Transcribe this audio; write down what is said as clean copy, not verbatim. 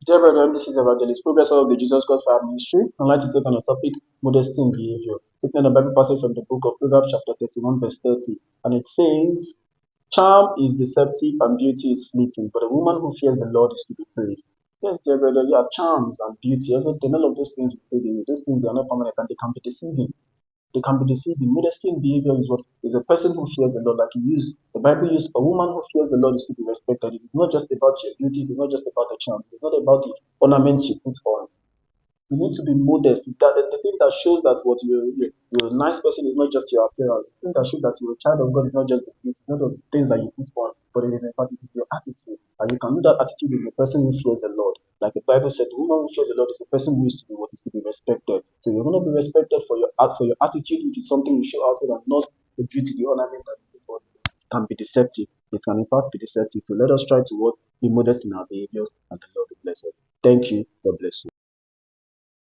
Dear brethren, this is Evangelist Progress of the Jesus Christ Fire Ministry. I'd like to take on a topic, modesty in behavior. Taking a Bible passage from the book of Proverbs, chapter 31, verse 30. And it says, charm is deceptive and beauty is fleeting, but a woman who fears the Lord is to be praised. Yes, dear brother, yeah, charms and beauty, everything, all of those things we fade away. Those things are not permanent and they can be deceiving. They can be deceiving. Modesty in behavior is what is a person who fears the Lord. Like you use the Bible used a woman who fears the Lord is to be respected. It's not just about your beauty, it's not just about the charms, it's not about the ornaments you put on. You need to be modest. The thing that shows that what you're a nice person is not just your appearance. The thing that shows that you're a child of God is not just the beauty, not just the things that you put on, but it is in fact it is your attitude. And you can do that attitude with the person who fears the Lord. Like the Bible said, the woman who fears the Lord is a person who is to be what is to be respected. So you're gonna be respected for your for your attitude, which is something you show outward and not the beauty, the ornament that you put on. It can be deceptive. It can in fact be deceptive. So let us try to be modest in our behaviors and the Lord will bless us. Thank you. God bless you.